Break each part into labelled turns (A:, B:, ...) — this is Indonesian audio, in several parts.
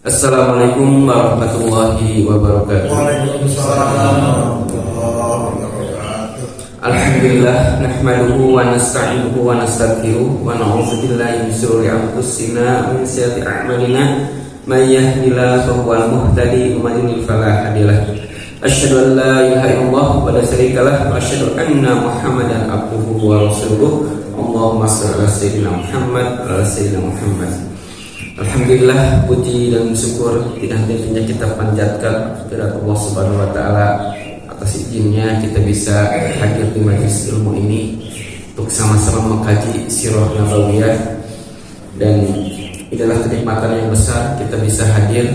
A: Assalamualaikum warahmatullahi wabarakatuh. Alhamdulillah nahmaduhu wa nasta'inuhu wa nastaghfiruh wa na'udzu billahi min shururi anfusina wa min sayyiati a'malina may yahdihillahu fahuwal muhtadi wa may yudlil fala hadiyalah. Asyhadu an la ilaha illallah wa la syarikalah wa asyhadu anna Muhammadan abduhu wa rasuluh. Allahumma shalli ala sayyidina Muhammad wa ala sayyidina Muhammad. Alhamdulillah, puji dan syukur tidak hentinya kita panjatkan kepada Allah Subhanahu wa taala atas izinnya kita bisa hadir di majelis ilmu ini untuk sama-sama mengkaji sirah nabawiyah, dan inilah kenikmatan yang besar kita bisa hadir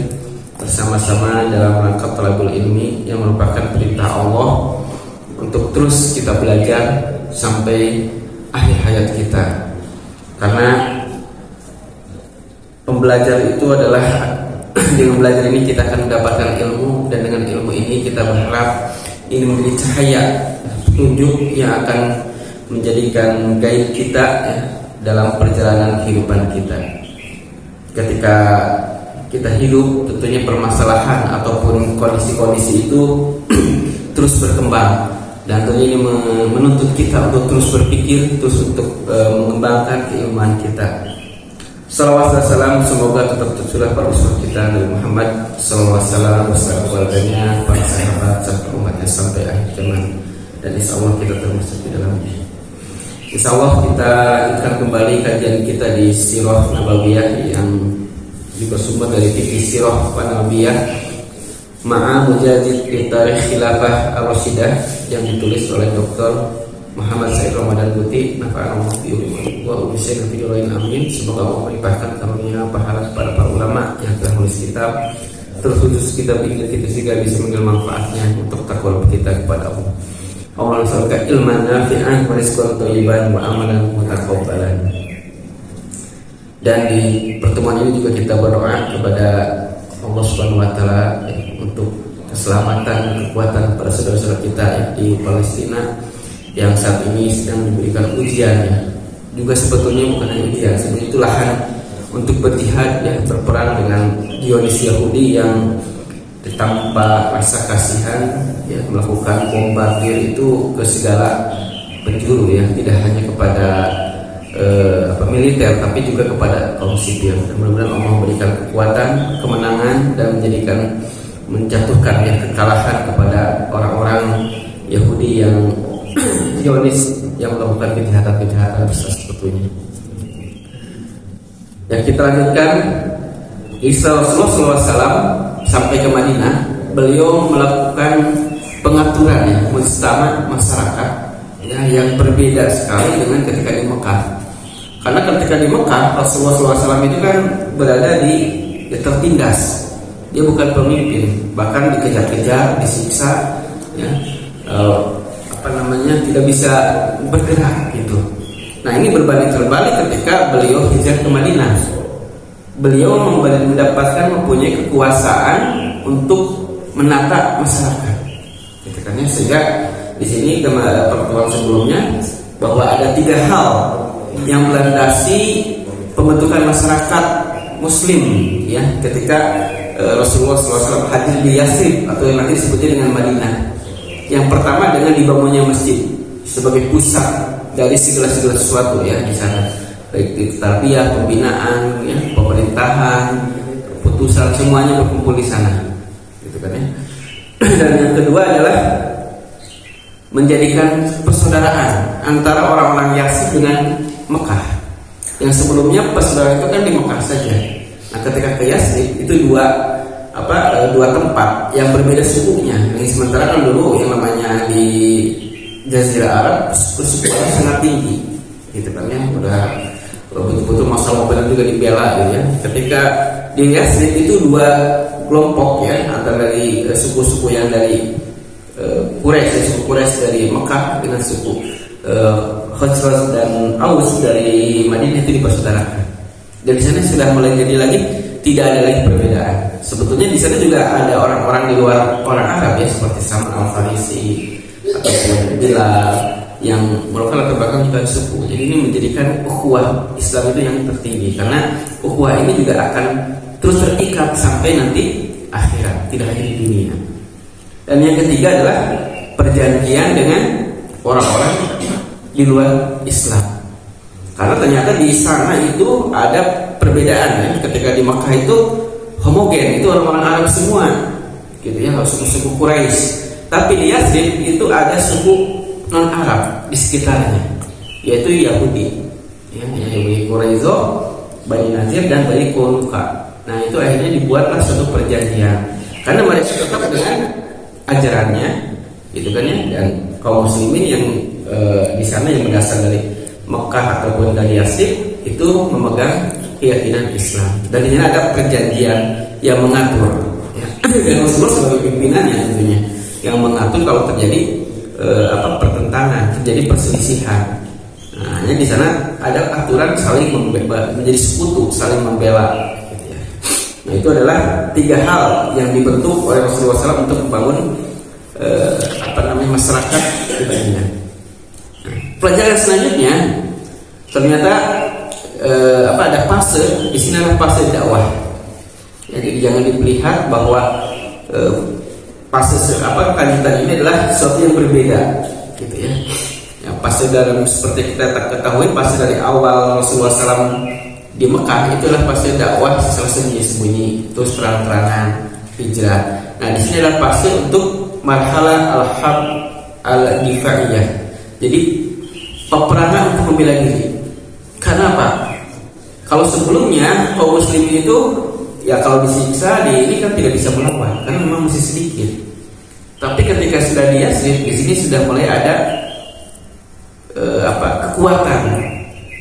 A: bersama-sama dalam rangka thalabul ilmi yang merupakan perintah Allah untuk terus kita belajar sampai akhir hayat kita. Karena pembelajar itu adalah dengan belajar ini kita akan mendapatkan ilmu, dan dengan ilmu ini kita berharap ini menjadi cahaya petunjuk yang akan menjadikan guide kita dalam perjalanan kehidupan kita. Ketika kita hidup, tentunya permasalahan ataupun kondisi-kondisi itu terus berkembang, dan tentunya ini menuntut kita untuk terus berpikir, terus untuk mengembangkan keilmuan kita. Salawat dan salam semoga tetap tercurah pada uswah kita Nabi Muhammad sallallahu alaihi wasallam beserta keluarganya, para sahabat serta umatnya sampai akhir zaman, dan insyaallah kita termasuk di dalamnya. Insyaallah kita akan kembali kajian kita di sirah nabawiyah yang bersumber dari fikih sirah nabawiyah ma'a mujadid fi tarikh khilafah ar-rasyidah yang ditulis oleh Dr. Muhammad Said Ramadan Buti, nafa'anallahu bi ilmihi wa ubisyana fi dharain amin. Semoga Allah melimpahkan karunia pahala kepada para ulama yang telah menulis kitab, terkhusus kitab ini kita juga bisa mengambil manfaatnya untuk takwa kita kepada Allah. Allah nasalka ilman nafi'an wa rizqan thayyiban wa amalan mutaqabbalan. Dan di pertemuan ini juga kita berdoa kepada Allah Subhanahu wa taala untuk keselamatan, kekuatan para saudara-saudara kita di Palestina yang saat ini sedang diberikan ujiannya. Juga sebetulnya bukan hanya ujian, sebetulnya itu lahan untuk berjihad, berperang dengan Zionis Yahudi yang tanpa rasa kasihan melakukan bombardir itu ke segala penjuru, tidak hanya kepada militer tapi juga kepada kaum sipil. Dan mudah-mudahan Allah memberikan kekuatan, kemenangan, dan menjatuhkan kekalahan kepada orang-orang Yahudi yang Zionis yang melakukan kejahatan-kejahatan besar sebetulnya. Yang kita lanjutkan, Isa Rasulullah SAW sampai ke Madinah, beliau melakukan pengaturan mujtama masyarakat yang berbeda sekali dengan ketika di Mekah. Karena ketika di Mekah Rasulullah SAW itu kan berada di tertindas, dia bukan pemimpin, bahkan dikejar-kejar, disiksa, tidak bisa bergerak gitu. Nah, ini berbanding terbalik ketika beliau hijrah ke Madinah. Beliau mempunyai kekuasaan untuk menata masyarakat. Sehingga di sini pertemuan sebelumnya bahwa ada 3 hal yang melandasi pembentukan masyarakat Muslim ketika Rasulullah SAW hadir di Yathrib atau yang nanti disebutnya dengan Madinah. Yang pertama dengan dibangunnya masjid sebagai pusat dari segala sesuatu di sana, baik di tarbiyah, pembinaan, pemerintahan, keputusan, semuanya berkumpul di sana, Dan yang kedua adalah menjadikan persaudaraan antara orang-orang Yathrib dengan Mekah. Yang sebelumnya persaudaraan itu kan di Mekah saja. Nah, ketika ke Yathrib itu dua tempat yang berbeda sukunya. Yang sementara kan dulu yang namanya di Jazirah Arab sukunya sangat tinggi, udah betul-betul masalah mobil juga dibela Ketika di Yathrib itu 2 kelompok antara dari suku-suku yang dari suku Quraisy dari Mekah dengan suku Khazraj dan Aus dari Madinah itu dipersaudarakan. Dan di sana sudah mulai jadi lagi tidak ada lagi perbedaan. Sebetulnya di sana juga ada orang-orang di luar orang Arab seperti Salman Al-Farisi ataupun Bilal yang merupakan latar belakang juga suku. Jadi ini menjadikan ukhuwah Islam itu yang tertinggi, karena ukhuwah ini juga akan terus terikat sampai nanti akhirat, tidak hanya di dunia. Dan yang ketiga adalah perjanjian dengan orang-orang di luar Islam. Karena ternyata di sana itu ada perbedaan ya. Ketika di Makkah itu homogen, itu orang-orang Arab semua, gitu ya, suku-suku Quraisy. Tapi di Yathrib itu ada suku non Arab di sekitarnya, yaitu Yahudi, ya, Yahudi Quraizo, Bani Nadir dan Bani Qainuqa. Nah itu akhirnya dibuatlah suatu perjanjian karena mereka tetap dengan ajarannya, gitu kan ya. Dan kaum muslimin yang di sana yang berasal dari Mekah ataupun dari Yathrib itu memegang keyakinan Islam. Dan ini ada perjanjian yang mengatur, ya. Dan Rasulullah sebagai pimpinannya tentunya yang mengatur kalau terjadi pertentangan, terjadi perselisihan. Nah, hanya di sana ada aturan saling menjadi sekutu, saling membela. Gitu ya. Nah itu adalah 3 hal yang dibentuk oleh Rasulullah SAW untuk membangun masyarakat di Madinah. Pelajaran selanjutnya ternyata ada fase di sini, adalah fase dakwah. Jadi jangan dilihat bahwa fase kelanjutan ini adalah sesuatu yang berbeda, gitu ya. Yang fase dalam seperti kita ketahui, fase dari awal Rasulullah SAW di Mekah itulah fase dakwah secara sembunyi-sembunyi, terus terang-terangan hijrah. Nah di sini adalah fase untuk marhalah al-harb al-difaiyah. Jadi peperangan untuk membela diri. Karena apa? Kalau sebelumnya kaum muslimin itu ya kalau disiksa ini kan tidak bisa melawan karena memang masih sedikit. Tapi ketika sudah di Yathrib, di sini sudah mulai ada kekuatan,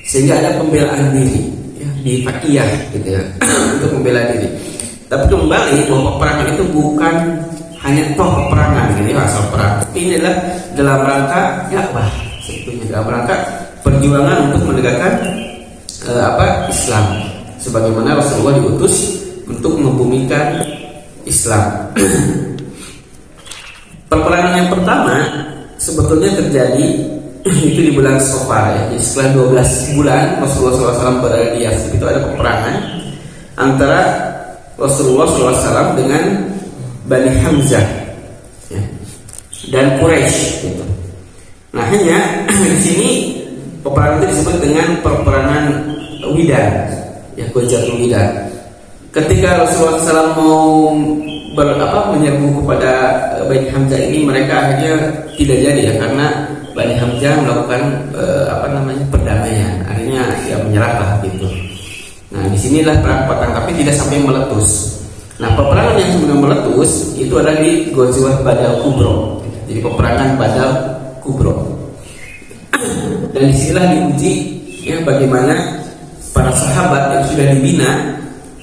A: sehingga ada pembelaan diri, ya, di fakiyah, gitu ya, untuk membela diri. Tapi kembali bahwa peperangan itu bukan hanya peperangan, ini asal perang. Ini adalah dalam rangka dakwah, sebetulnya dalam rangka perjuangan untuk menegakkan Islam, sebagaimana Rasulullah diutus untuk membumikan Islam. Peperangan yang pertama sebetulnya terjadi itu di bulan Safar, ya. Jadi setelah 12 bulan Rasulullah SAW berada di Yathrib, itu ada peperangan antara Rasulullah SAW dengan Bani Hamzah, ya, dan Quraisy. Gitu. Nah hanya di sini peperangan itu disebut dengan peperangan Wida, ya, Ghazatul Wida. Ketika Rasulullah SAW mau menyerbu kepada Bani Hamzah ini, mereka akhirnya tidak jadi ya, karena Bani Hamzah melakukan perdamaian, akhirnya ya menyerahlah gitu. Nah disinilah perang, tapi tidak sampai meletus. Nah peperangan yang sudah meletus itu adalah di Ghazwah Badar Kubro, jadi peperangan Badar Kubro. Dan disinilah diuji ya bagaimana para sahabat yang sudah dibina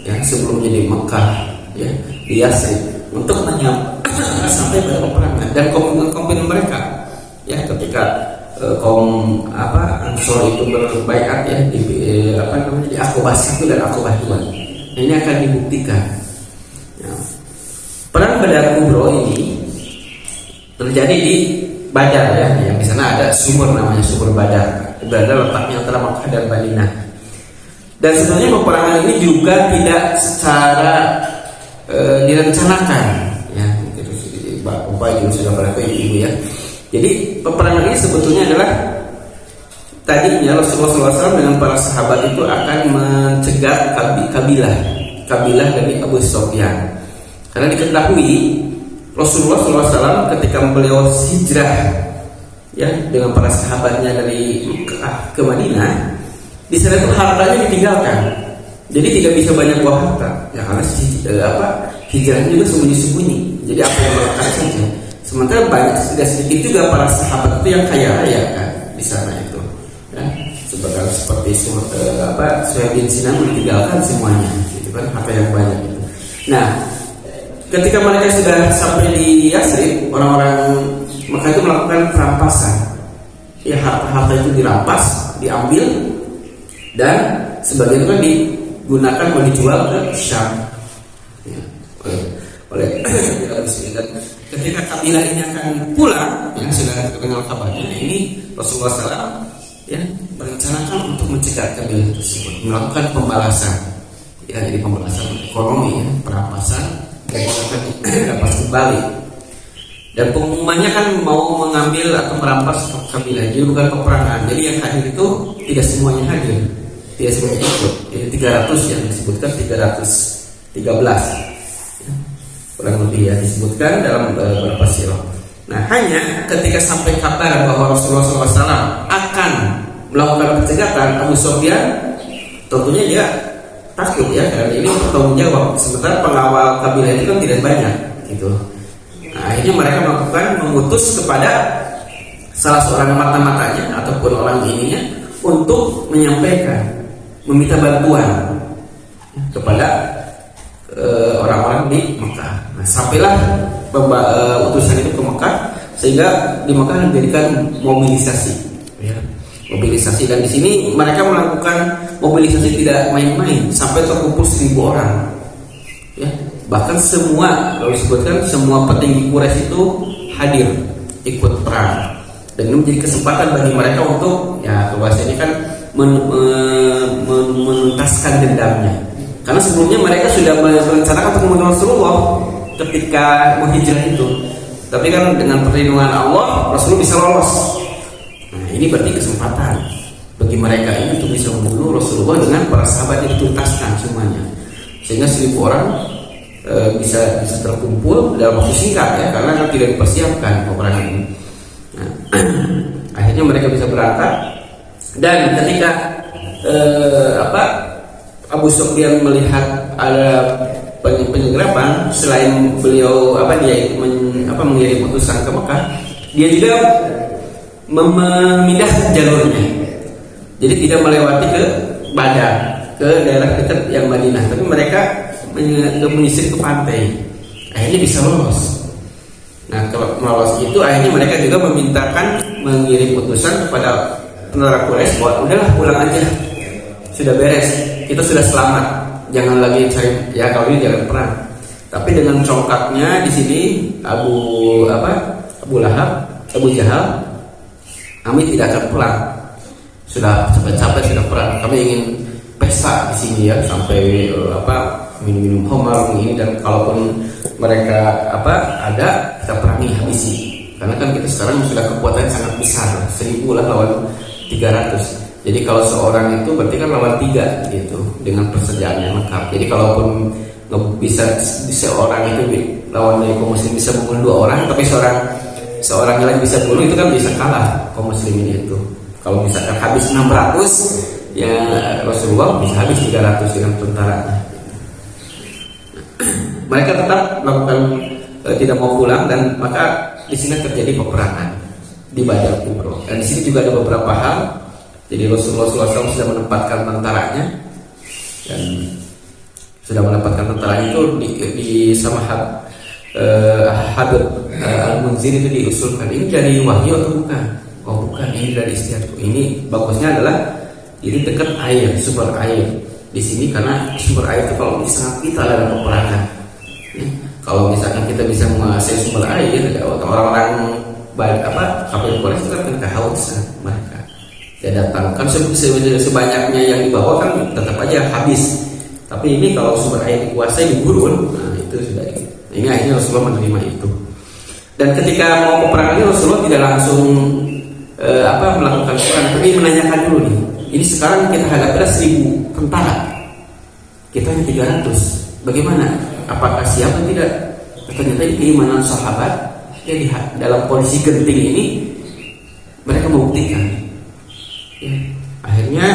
A: ya sebelumnya di Mekah, ya, di Yathrib, untuk sampai pada peperangan. Dan komitmen mereka ya ketika kaum Ansor itu berbaiat ya di Aqabah 1 dan Aqabah 2. Ini akan dibuktikan. Ya. Perang Badar Kubro ini terjadi di Badar, ya, yang di sana ada sumur namanya Sumur Badar, berada letaknya antara Makkah dan Madinah. Dan sebenarnya peperangan ini juga tidak secara direncanakan, ya, Bapak juga sudah berapa ibu ya. Jadi peperangan ini sebetulnya adalah tadinya Rasulullah SAW dengan para sahabat itu akan mencegat kabilah dari Abu Sufyan. Karena diketahui Rasulullah SAW ketika beliau hijrah ya dengan para sahabatnya dari Mekah ke Madinah, di sana itu hartanya ditinggalkan. Jadi tidak bisa banyak buah harta. Ya karena hijrahnya juga sembunyi-sembunyi. Jadi apa yang melekat saja. Sementara banyak tidak sedikit juga para sahabat itu yang kaya raya kan di sana itu. Ya, seperti Suhaib bin Sinan meninggalkan semuanya, gitu kan, harta yang banyak itu. Nah, ketika mereka sudah sampai di Yathrib, orang-orang Mekah itu melakukan perampasan. Ya harta-harta itu dirampas, diambil, dan sebagian itu kan digunakan atau dijual ke Syam. Ya, oleh dan ketika kabilah ini akan pulang, yang sudah terkenal kabarnya, ini Rasulullah SAW ya berencanakan untuk mencegat kabilah tersebut, melakukan pembalasan. ya, jadi pembalasan ekonomi, ya, perampasan dan akan dapat kembali. Dan pengumumannya kan mau mengambil atau merampas kabilah, jadi bukan peperangan. Jadi yang hadir itu tidak semuanya hadir, tidak semuanya ikut. Jadi 300 yang disebutkan 313, ya, kurang lebih ya disebutkan dalam beberapa sirah. Nah, hanya ketika sampai kabar bahwa Rasulullah SAW akan melakukan pencegahan, Abu Sufyan tentunya dia takut ya, karena ini bertanggung jawab. Sementara pengawal kabilah itu kan tidak banyak, gitu. Nah, akhirnya mereka mengutus kepada salah seorang mata-matanya ataupun orang ininya untuk menyampaikan, meminta bantuan kepada orang-orang di Mekah. Nah, sampailah utusan itu ke Mekah, sehingga di Mekah dijadikan mobilisasi, ya. Mobilisasi, dan di sini mereka melakukan mobilisasi tidak main-main, sampai terkumpul 1000 orang, ya. Bahkan semua, kalau disebutkan semua petinggi Quraisy itu hadir ikut perang, dan ini menjadi kesempatan bagi mereka untuk, ya, bahasanya kan menuntaskan dendamnya. Karena sebelumnya mereka sudah merencanakan untuk membunuh Rasulullah ketika menghijrah itu, tapi kan dengan perlindungan Allah Rasulullah bisa lolos. Nah, ini berarti kesempatan bagi mereka ini untuk bisa membunuh Rasulullah dengan para sahabat yang dituntaskan semuanya, sehingga 1000 orang bisa terkumpul dalam waktu singkat, ya, karena kan tidak dipersiapkan peperangan ini. Nah, akhirnya mereka bisa berangkat, dan ketika Abu Sufyan melihat ada penyegerapan, selain beliau mengirim utusan ke Mekah, dia juga memindah jalurnya. Jadi tidak melewati ke Badar, ke daerah dekat yang Madinah, tapi mereka menyisir ke pantai. Akhirnya bisa lolos. Nah, kalau lolos itu akhirnya mereka juga mengirim utusan kepada tentara Quraisy bahwa udahlah pulang aja, sudah beres, kita sudah selamat, jangan lagi cari, ya, kalau ini jangan perang. Tapi dengan congkaknya di sini Abu Jahal, kami tidak akan pulang, sudah capek-capek sudah perang, kami ingin pesta di sini, ya, sampai minum-minum khamar ini, dan kalaupun mereka ada, kita perangi, habisi. Karena kan kita sekarang sudah kekuatannya sangat besar, 1000 lah lawan 300. Jadi kalau seorang itu berarti kan lawan 3 gitu, dengan persediaan yang lengkap. Jadi kalaupun bisa seorang itu lawan dari kaum muslim bisa membunuh 2 orang, tapi seorang lagi bisa bunuh, itu kan bisa kalah kaum muslimin itu. Kalau misalkan habis 600, ya Rasulullah bisa habis 300 dengan tentaranya. Mereka tetap melakukan tidak mau pulang, dan maka di sini terjadi peperangan di Badar Kubro. Dan di sini juga ada beberapa hal. Jadi Rasulullah SAW sudah menempatkan tentaranya, dan sudah menempatkan tentaranya itu di sama Habib Al-Munzir itu diusulkan, ini dari wahyu atau bukan? Oh bukan, ini dari istiadat. Ini bagusnya adalah ini dekat air, sumber air di sini, karena sumber air itu kalau sangat vital dalam peperangan. Kalau misalkan kita bisa menguasai sumber air, orang-orang kafir Quraisy itu kan kehausan mereka. Ya datang kan sebanyaknya yang dibawa kan tetap aja habis. Tapi ini kalau sumber air dikuasai digurun, nah itu sudah. Ini akhirnya Rasulullah menerima itu. Dan ketika mau peperangan ini Rasulullah tidak langsung melakukan perang, tapi menanyakan dulu nih. Ini sekarang kita hadapi ada 1000 tentara, kita hanya 300. Bagaimana? Apakah siap atau tidak? Ternyata di keimanan sahabat, ya, dalam kondisi genting ini mereka membuktikan. Ya, akhirnya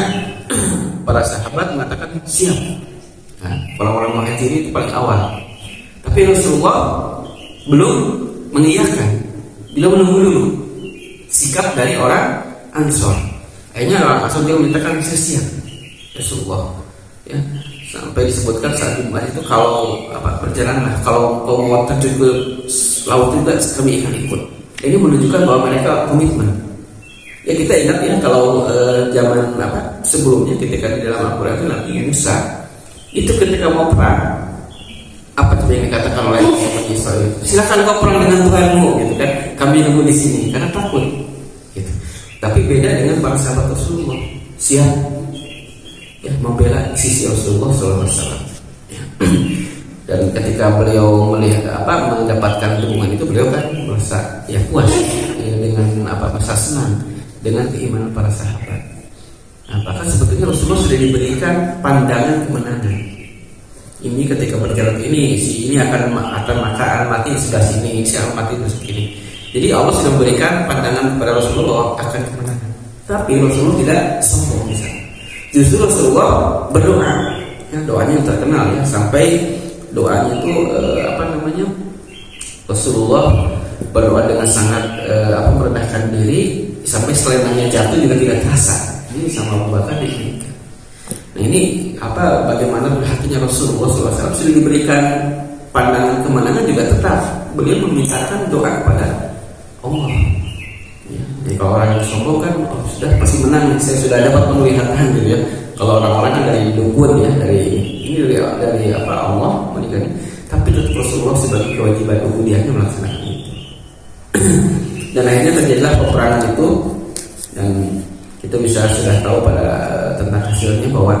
A: para sahabat mengatakan siap. Nah, orang-orang Muhajirin itu paling awal. Tapi Rasulullah belum mengiyakan, beliau menunggu dulu sikap dari orang Ansor. Akhirnya orang Ansor dia memintakan siap Rasulullah. Ya, sampai disebutkan saat Jumat itu kalau perjalanan, kalau kau mau terjun ke laut juga kami akan ikut. Ini menunjukkan bahwa mereka komitmen. Ya kita ingat ya kalau zaman sebelumnya ketika di dalam Al-Quran itu Nabi Musa itu ketika mau perang, apa yang dikatakan oleh Israel, silakan kau perang dengan Tuhanmu, gitu kan, kami nunggu di sini karena takut, gitu. Tapi beda dengan para sahabat Rasulullah, siap ya membela sisi Rasulullah SAW. Dan ketika beliau mendapatkan dukungan itu, beliau kan merasa ya puas ya, dengan merasa senang dengan keimanan para sahabat. Bahkan sebetulnya Rasulullah sudah diberikan pandangan kemenangan. Ini ketika berjalan ini, si ini akan mati di sebelah sini, si akan mati di sebelah sini. Jadi Allah sudah memberikan pandangan kepada Rasulullah bahwa akan kemenangan. Tapi Rasulullah tidak sombong di sana. Justru Rasulullah berdoa, ya, doanya yang terkenal ya, sampai doanya itu Rasulullah berdoa dengan sangat merendahkan diri, sampai selendangnya jatuh juga tidak terasa. Ini sama Abu Bakar diberikan. Nah ini bagaimana hatinya Rasulullah SAW sudah diberikan pandangan kemenangan, juga tetap beliau memintakan doa kepada Allah. Ya, jadi kalau orang yang sombong kan sudah pasti menang, saya sudah dapat penglihatan gitu ya. Kalau orang-orang kan dari dukun ya, dari Allah meninggal. Tapi tetap Rasulullah sebagai kewajiban ubudiyahnya melaksanakan itu. Dan akhirnya terjadilah peperangan itu, dan kita sudah tahu tentang hasilnya bahwa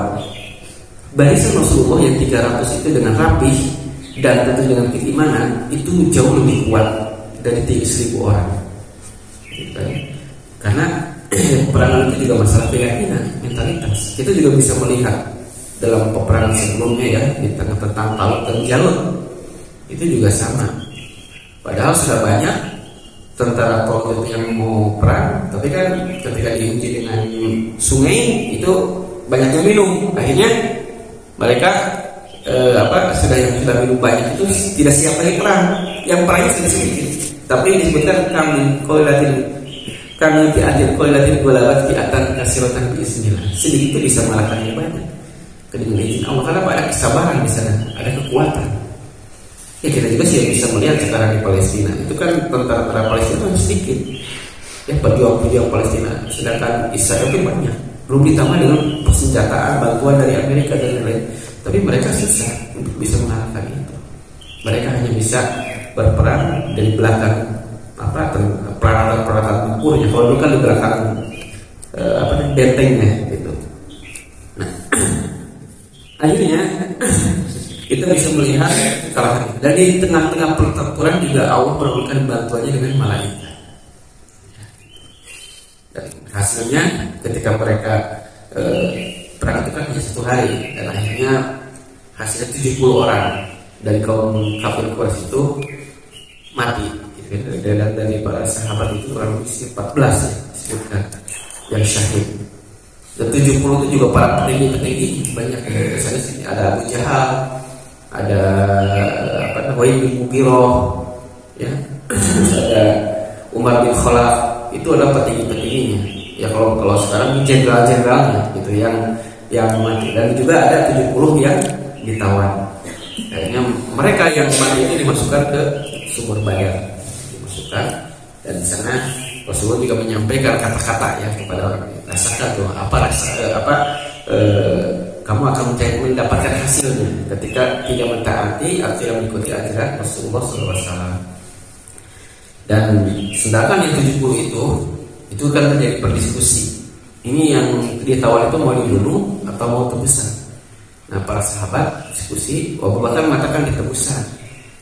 A: barisan Rasulullah yang 300 itu dengan rapih dan tentu dengan keimanan itu jauh lebih kuat dari 3.000 orang. Gitu. Karena peperangan itu juga masalah keyakinan, mentalitas. Kita juga bisa melihat dalam peperangan sebelumnya ya, di tentang Talut dan Jalut itu juga sama. Padahal sudah banyak tentara Talut yang mau perang, tapi kan ketika diuji dengan sungai itu banyak yang minum. Akhirnya mereka sudah minum banyak itu tidak siap lagi perang. Yang perangnya sudah sedikit. Tapi disebutkan kami diajar qailatin golabat fi atan kasiratan bismillah. Sedikit itu bisa mengalahkan yang banyak. Dengan izin Allah, karena ada kesabaran di sana, ada kekuatan. Ya kita juga sih bisa melihat sekarang di Palestina. Itu kan tentara Palestina itu sedikit. Ya pejuang Palestina, sedangkan Israel itu banyak. Belum ditambah dengan persenjataan bantuan dari Amerika dan lain-lain. Tapi mereka susah untuk bisa mengalahkan itu. Mereka hanya bisa berperang dari belakang peralatan tempurnya. Kalau dulu kan di belakang bentengnya gitu. Nah, akhirnya kita bisa melihat kekalahan. Dan di tengah-tengah pertempuran juga Allah memberikan bantuannya dengan malaikat. Dan hasilnya ketika mereka perang itu kan hanya 1 hari, dan akhirnya hasilnya 70 orang dari kaum kafir Quraisy itu mati. Dan dari para sahabat itu kurang lebih 14 ya disebutkan yang syahid. Dan 70 itu juga para petinggi banyak. Misalnya sini ada Abu Jahal, ada Walid bin Mughirah, ya, terus ada Umar bin Khalaf. Itu adalah petinggi-petingginya. Ya kalau sekarang jenderal-jenderalnya gitu yang mati. Dan juga ada 70 yang ditawan. Akhirnya mereka yang mati itu dimasukkan ke sumur Badar, dimasukkan, dan di sana Rasulullah juga menyampaikan kata-kata ya kepada orang ini. Rasakan tuh kamu akan mendapatkan hasilnya ketika tidak mentaati atau tidak mengikuti ajaran Rasulullah SAW. Dan sedangkan yang 70 itu kan terjadi berdiskusi. Ini yang ditawan itu mau dibunuh atau mau tebusan. Nah para sahabat diskusi, Abu Bakar mengatakan ditebusan,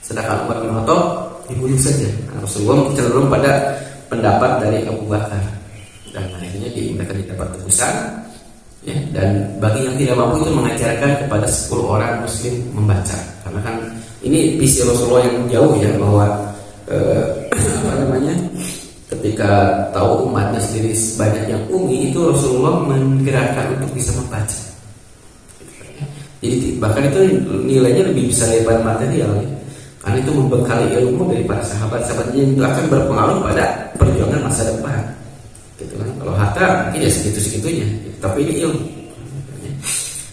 A: sedangkan Umar bin Khattab dibunuh saja. Nah, Rasulullah cenderung pada pendapat dari Abu Bakar, dan akhirnya mereka didapat tebusan. Ya, dan bagi yang tidak mampu itu mengajarkan kepada 10 orang Muslim membaca, karena kan ini visi Rasulullah yang jauh ya, bahwa ketika tahu umatnya sendiri banyak yang umi, itu Rasulullah menggerakkan untuk bisa membaca. Jadi bahkan itu nilainya lebih bisa daripada material ya. Karena itu membekali ilmu dari para sahabat-sahabatnya yang itu akan berpengaruh pada perjuangan masa depan. Gitu kan. Kalau harta mungkin ya segitu-segitunya, tapi ini ilmu.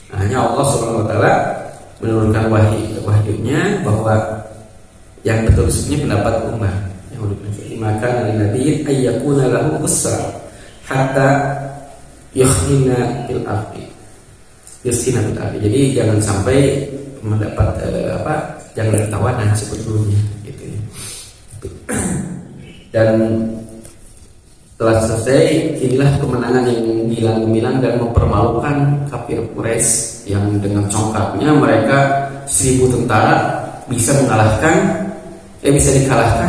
A: Nah, hanya Allah Subhanahu wa taala menurunkan wahyunya bahwa yang betul sebetulnya pendapat Umar. Maka Nabi ayyakuna lahu usra hatta yukhina bil ardi. Yukhina bil ardi. Jadi jangan sampai mendapat jangan tawanan sebetulnya gitu ya. Dan setelah selesai, inilah kemenangan yang gemilang dan mempermalukan kafir Quraisy yang dengan congkaknya mereka 1000 tentara bisa dikalahkan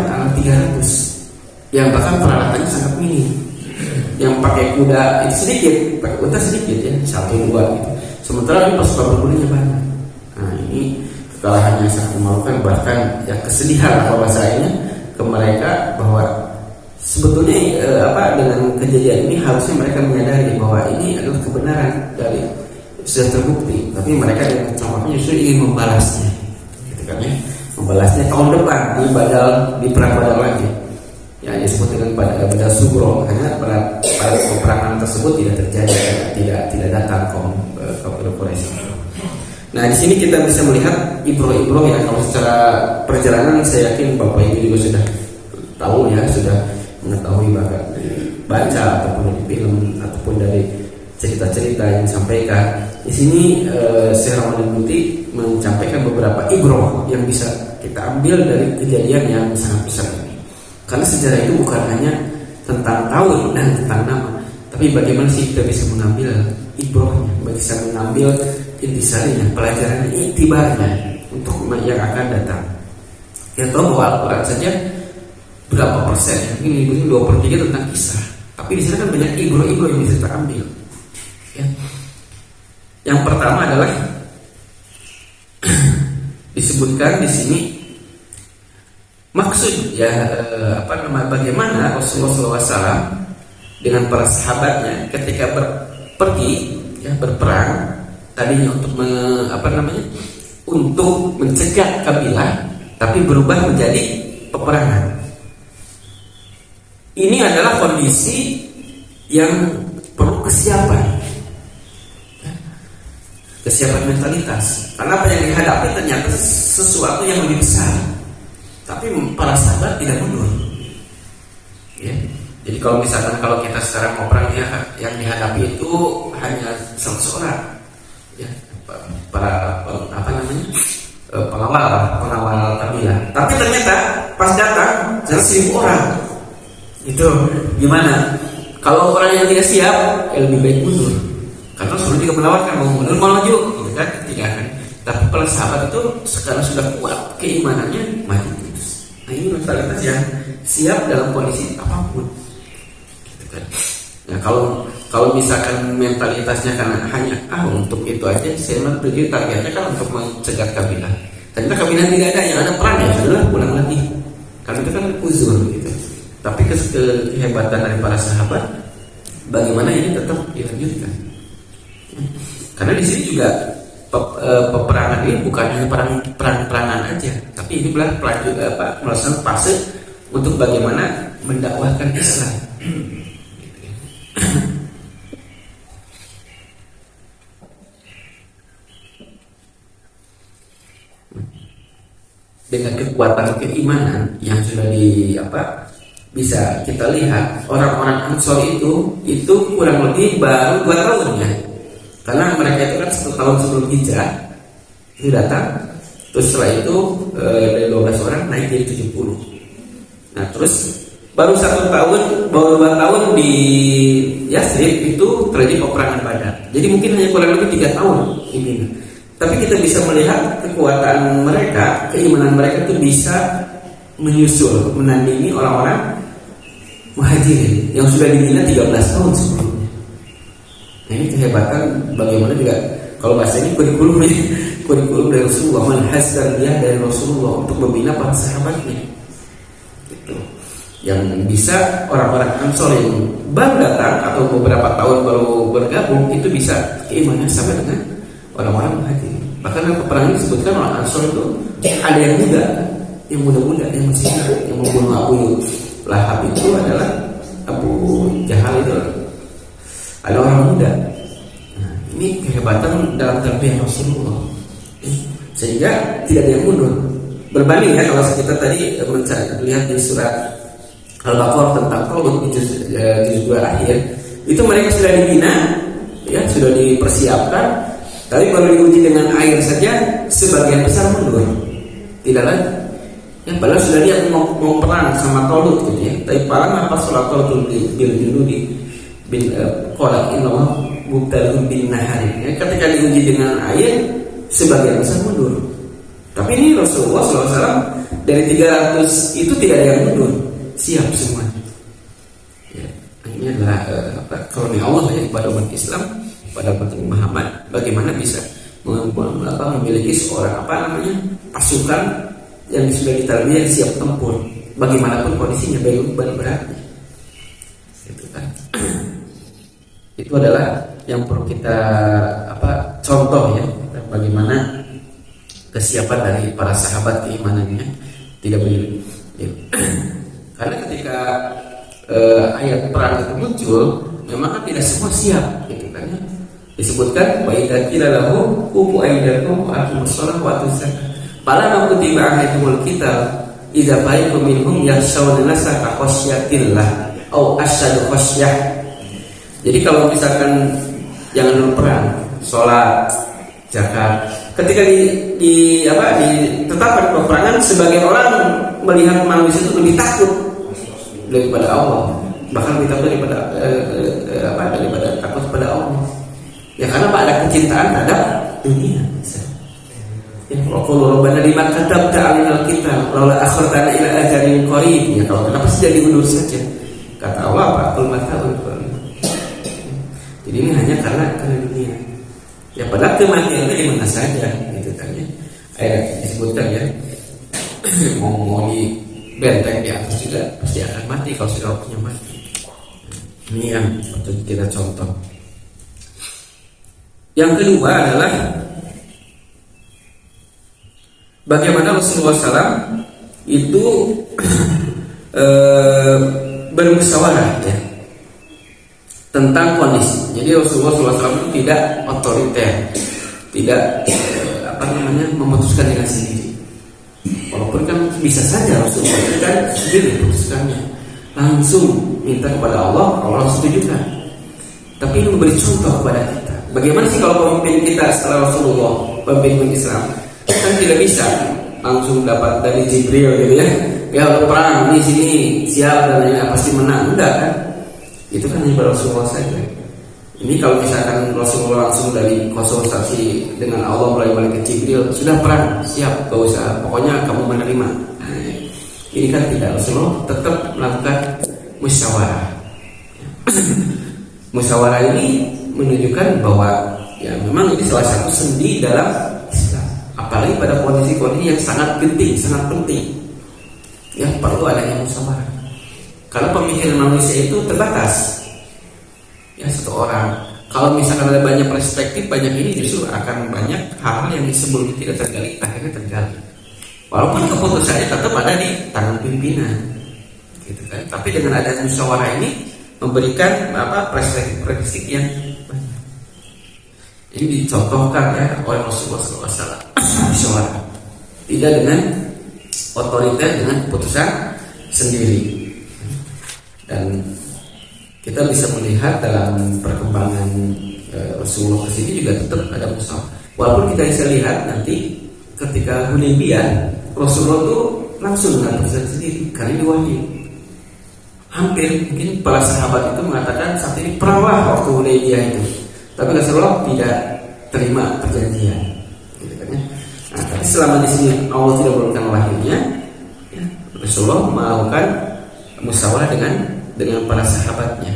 A: anak 300 yang bahkan peralatannya sangat minim. Yang pakai kuda itu sedikit, pakai unta sedikit ya, 1-2 gitu. Sementara ini pasukan berkuda banyak. Nah ini kekalahannya sangat memalukan, bahkan yang kesedihan kalau bahasanya ke mereka bahwa sebetulnya dengan kejadian ini harusnya mereka menyadari bahwa ini adalah kebenaran dari sudah terbukti, tapi mereka dengan kecamatannya justru ingin membalasnya, gitu kan ya, membalasnya tahun depan di perang Badar lagi, yang disebut dengan Badar Sugro, karena pada peperangan tersebut tidak terjadi, tidak datang kaum Quraisy. Nah di sini kita bisa melihat ibroh-ibroh yang kalau secara perjalanan saya yakin Bapak Ibu juga sudah tahu ya, sudah mengetahui bahkan baca ataupun dari film ataupun dari cerita-cerita yang disampaikan. Di sini Syekh Ramadan Buti menyampaikan beberapa ibroh yang bisa kita ambil dari kejadian yang sangat besar ini. Karena sejarah itu bukan hanya tentang tahun dan tentang nama, tapi bagaimana sih kita bisa mengambil ibrohnya, bisa mengambil intisarinya, pelajarannya, iktibarnya untuk yang akan datang. Kita tahu bahwa Al-Quran saja berapa persen? Ini 2/3 tentang kisah, tapi di sana kan banyak ibroh-ibroh yang bisa kita ambil. Ya. Yang pertama adalah disebutkan di sini maksud ya bagaimana Rasulullah SAW dengan para sahabatnya ketika pergi ya berperang tadinya untuk mencegah kabilah, tapi berubah menjadi peperangan. Ini adalah kondisi yang perlu kesiapan mentalitas, karena apa yang dihadapi ternyata sesuatu yang lebih besar, tapi para sahabat tidak mundur ya. Jadi kalau misalkan kalau kita sekarang mau perang ya, yang dihadapi itu hanya seorang ya, para pengawal kabilah, tapi ternyata pas datang 1.000 orang. Itu gimana? Kalau orang yang tidak siap lebih baik mundur, karena Rasul juga menawarkan mau mundur mau maju, gitu kan? Tidak akan. Tapi para sahabat itu sekarang sudah kuat keimanannya, maju terus. Nah ini mentalitas yang siap dalam kondisi apapun, gitu kan? Nah kalau misalkan mentalitasnya karena hanya untuk itu aja, saya berdiri targetnya kan untuk mencegah kabilah. Ternyata kabilah tidak ada, yang ada perang ya sudah pulang lagi. Karena itu kan uzur gitu. Tapi kehebatan dari para sahabat, bagaimana ini tetap dilanjutkan. Karena di sini juga peperangan ini bukan hanya perang-perangan aja, tapi ini melaksanakan fase untuk bagaimana mendakwahkan Islam. Dengan kekuatan keimanan yang sudah bisa kita lihat, orang-orang Ansor itu kurang lebih baru 2 tahun ya. Karena mereka itu kan 1 tahun sebelum hijrah itu datang, terus setelah itu dari 12 orang naik jadi 70. Nah terus baru 2 tahun di Yathrib itu terjadi peperangan Badar. Jadi mungkin hanya kurang lebih 3 tahun ini. Tapi kita bisa melihat kekuatan mereka, keimanan mereka itu bisa menyusul, menandingi orang-orang Muhajirin yang sudah dibina 13 tahun sebelumnya. Nah ini kehebatan bagaimana juga kalau bahasa ini kurikulum dari Rasulullah, manhaj tarbiyah dari Rasulullah untuk membina para sahabatnya. Gitu. Yang bisa orang-orang Ansor yang baru datang atau beberapa tahun baru bergabung itu bisa keimanannya sampai dengan orang-orang Muhajirin. Bahkan dalam peperangan disebutkan orang Ansor itu ada yang muda, yang masih yang membunuh Abu Lahab itu adalah Abu Jahal itu ada orang muda. Nah, ini kehebatan dalam tarbiyah Rasulullah, sehingga tidak ada yang mundur. Berbanding ya kalau kita tadi lihat di surat Al-Baqarah tentang Talut di juz 2 akhir, itu mereka sudah dibina, ya sudah dipersiapkan, tapi baru diuji dengan air saja sebagian besar mundur, tidak lagi. Ya, padahal sudah dia mau perang sama Talut gitu ya. Tapi paling apa sholat Talut bil junudi bin qala innahu mubtalun bin nahari. Ya, ketika diuji dengan air sebagian besar mundur. Tapi ini Rasulullah SAW dari 300 itu tidak ada yang mundur, siap semuanya. Ya, ini adalah karunia Allah ya kepada umat Islam, kepada umat Muhammad. Bagaimana bisa memiliki seorang pasukan yang sudah ditarbiyah siap tempur, bagaimanapun kondisinya, baik beratnya. Itu kan. Itu adalah yang perlu kita contoh ya, bagaimana kesiapan dari para sahabat keimanannya tidak begitu. Ya. Karena ketika ayat perang itu muncul, memang kan tidak semua siap, gitu kan ya. Disebutkan wa idza qila lahum qumu aydakum wa aqimus shalah wa atuz zakah. Falamma kutiba alaihimul qital idza fariqum minhum yakhshawna nasa ka khasyatillah au asyadu khasyah. Jadi kalau misalkan jangan perang, sholat, zakat, ketika ditetapkan peperangan, sebagian orang melihat manusia itu lebih takut daripada Allah, bahkan lebih takut daripada takut kepada Allah. Ya karena ada kecintaan terhadap dunia. Ya qul rabbana lima katabta 'alainal kitab laula akhartana ila ajalin qarib. Ya kalau kenapa sih jadi mundur saja? Kata Allah apa? Qul mata'ul qalil. Jadi ini hanya karena dunia. Ya padahal kematian itu di mana saja, gitu kan ya. Ayat disebutkan ya. mau di benteng di atas juga pasti akan mati kalau sudah waktunya mati. Ini yang patut kita contoh. Yang kedua adalah bagaimana Rasulullah SAW itu bermusyawarah ya tentang kondisi. Jadi Rasulullah SAW itu tidak otoriter, tidak memutuskan dengan sendiri. Walaupun kan bisa saja Rasulullah itu kan sendiri memutuskannya, langsung minta kepada Allah, Allah setujukan. Tapi ini memberi contoh kepada kita. Bagaimana sih kalau pemimpin kita setelah Rasulullah, pemimpin Islam, kan tidak bisa langsung dapat dari Jibril gitu ya. Ya udah perang di sini siap dan lainnya pasti menang, enggak kan? Itu kan hanya Rasulullah saja. Ini kalau misalkan Rasulullah langsung dari konsultasi dengan Allah melalui malaikat Jibril, sudah perang siap, gak usah, pokoknya kamu menerima. Nah, ini kan tidak, Rasulullah tetap melakukan musyawarah. Musyawarah ini menunjukkan bahwa ya memang ini salah satu sendi dalam Islam, apalagi pada kondisi-kondisi yang sangat genting, sangat penting. Ya perlu adanya musyawarah. Karena pemikiran manusia itu terbatas. Ya satu orang. Kalau misalkan ada banyak perspektif, banyak ini justru akan banyak hal-hal yang sebelumnya tidak tergali, akhirnya tergali. Walaupun keputusannya tetap ada di tangan pimpinan, gitu kan. Tapi dengan adanya musyawarah ini memberikan perspektif yang banyak. Ini dicontohkan ya oleh Rasulullah SAW. Musyawarah, tidak dengan otoriter, dengan keputusan sendiri. Dan kita bisa melihat dalam perkembangan Rasulullah ke sini juga tetap ada musyawarah. Walaupun kita bisa lihat nanti ketika Hudaybiyah, Rasulullah itu langsung dengan keputusan sendiri karena ini wahyu. Hampir mungkin para sahabat itu mengatakan saat ini peranglah waktu Hudaybiyah itu. Tapi Rasulullah tidak terima perjanjian. Gitu kan ya. Nah, tapi selama di sini Allah tidak memberikan wahyunya, ya, Rasulullah melakukan musyawarah dengan para sahabatnya,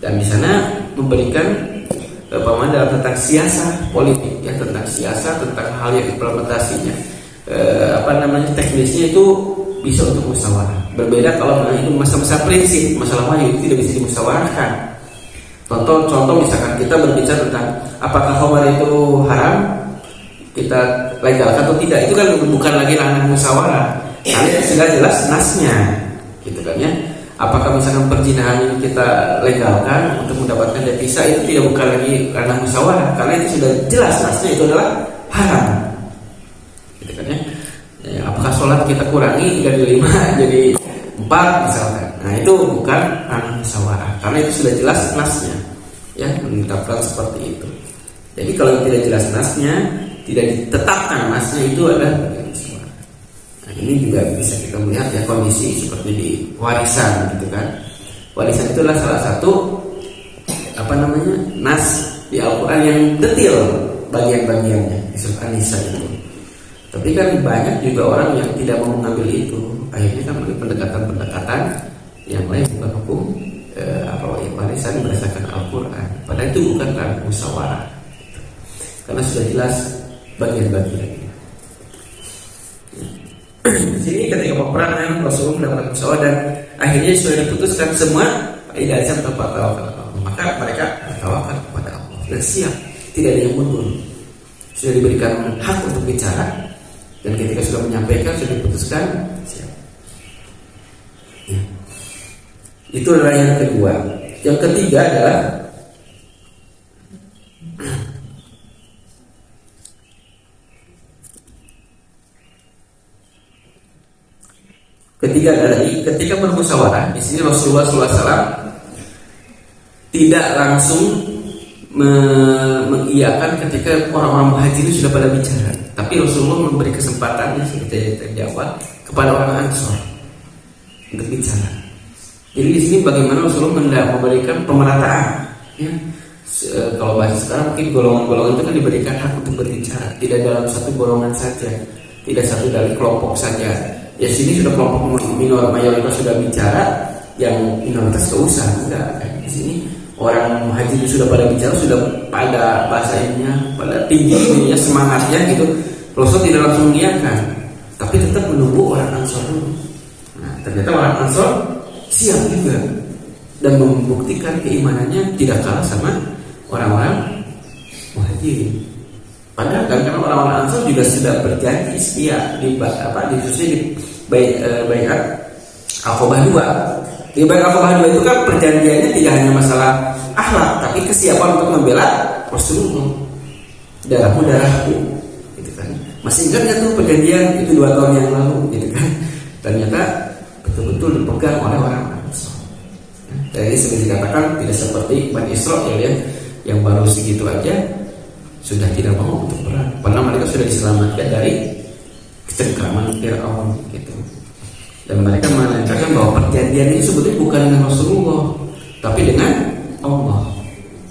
A: dan di sana memberikan pemahaman tentang siasat politik, ya tentang siasat, tentang hal yang implementasinya, teknisnya itu bisa untuk musyawarah. Berbeda kalau itu masalah prinsip, masalah wahyu itu tidak bisa dimusyawarahkan. Contoh misalkan kita berbicara tentang apakah khamar itu haram, kita legalkan atau tidak, itu kan bukan lagi ranah musyawarah, karena itu sudah jelas nasnya, gitu kan ya. Apakah misalkan perzinahan ini kita legalkan untuk mendapatkan devisa, itu tidak bukan lagi ranah musyawarah, karena itu sudah jelas nasnya itu adalah haram, gitu kan ya. Apakah sholat kita kurangi dari 5 jadi 4 misalkan, nah itu bukan ranah musyawarah, karena itu sudah jelas nasnya, ya menetapkan seperti itu. Jadi kalau tidak jelas nasnya, tidak ditetapkan nasnya, itu adalah musyawarah. Nah ini juga bisa kita melihat ya kondisi seperti di warisan, gitu kan. Warisan itu adalah salah satu nas di Al-Quran yang detail bagian-bagiannya di surah An-Nisa itu. Tapi kan banyak juga orang yang tidak mau mengambil itu, akhirnya kan mengambil pendekatan-pendekatan yang lain, bukan hukum warisan berdasarkan Al-Quran. Padahal itu bukan karena musyawarah, karena sudah jelas bagian-bagiannya. Di sini ketika peperangan Rasulullah mendapatkan musyawarah dan akhirnya sudah diputuskan semua, tidak ada tempat tawakal, maka mereka bertawakal kepada Allah dan siap, tidak ada yang mundur. Sudah diberikan hak untuk bicara, dan ketika sudah menyampaikan, sudah diputuskan, siap. Ya. Itu adalah yang kedua. Yang ketiga adalah ketika bermusyawarah. Di sini Rasulullah SAW tidak langsung mengiyakan ketika orang-orang muhajirin sudah pada bicara, tapi Rasulullah memberi kesempatan seperti yang awal kepada orang Ansor untuk bicara. Jadi di sini bagaimana Rasulullah memberikan pemerataan, ya. Kalau bahasa sekarang mungkin golongan-golongan itu kan diberikan hak untuk berbicara, tidak dalam satu golongan saja, tidak satu dari kelompok saja. Ya sini sudah kelompok mayoritas sudah bicara, yang minoritas gak usah, enggak. Di sini orang muhajir sudah pada bicara, sudah pada bahasanya, pada tingginya semangatnya gitu. Rasul tidak langsung mengiyakan, tapi tetap menunggu orang Ansor dulu. Nah, ternyata orang Ansor siap juga dan membuktikan keimanannya tidak kalah sama orang-orang muhajir. Padahal kan karena orang-orang Ansor juga sudah berjanji setia di baiat Aqabah 2. Di baiat Aqabah 2 itu kan perjanjiannya tidak hanya masalah akhlak, tapi kesiapan untuk membela Rasulullah. Darahmu, gitu kan. Masih ingat nggak tuh perjanjian itu 2 tahun yang lalu, gitu kan? Ternyata betul-betul dipegang oleh orang-orang Ansor. Jadi seperti dikatakan tidak seperti Bani Israil ya, yang baru segitu aja sudah tidak mau untuk perang. Padahal mereka sudah diselamatkan dari kecengkraman Fir'aun gitu. Dan mereka mengatakan bahwa perjanjian ini sebetulnya bukan dengan Rasulullah, tapi dengan Allah.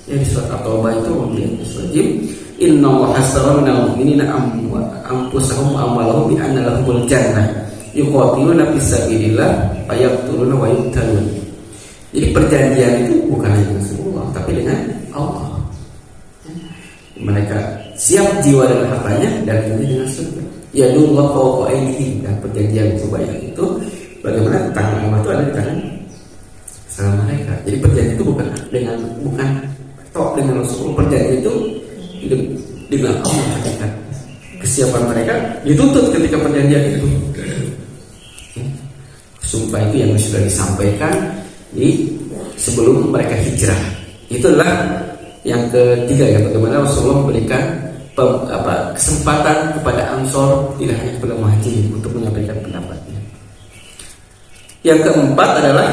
A: Ya di surat At-Taubah itu Bismillahirrahmanirrahim, innallaha ashtara minal mu'minina anfusahum wa amwalahum bi anna lahumul jannah yuqatiluna fisabilillah fayaqtuluna wa yuqtalun. Jadi perjanjian itu bukan hanya dengan Rasulullah, tapi dengan Allah. Mereka siap jiwa dan hartanya dan janji dengan surga. Ya dullah fawqa aydihim, dan perjanjian itu banyak itu bagaimana tangan Allah itu ada di tangan sama mereka. Jadi perjanjian itu bukan dengan Rasulullah, perjanjian itu dengan Allah hakikat. Kesiapan mereka dituntut ketika perjanjian itu. Sumpah itu yang sudah disampaikan sebelum mereka hijrah. Itu adalah yang ketiga ya, bagaimana Rasulullah memberikan kesempatan kepada Ansor, tidak hanya kepada muhajirin, untuk menyampaikan pendapatnya. Yang keempat adalah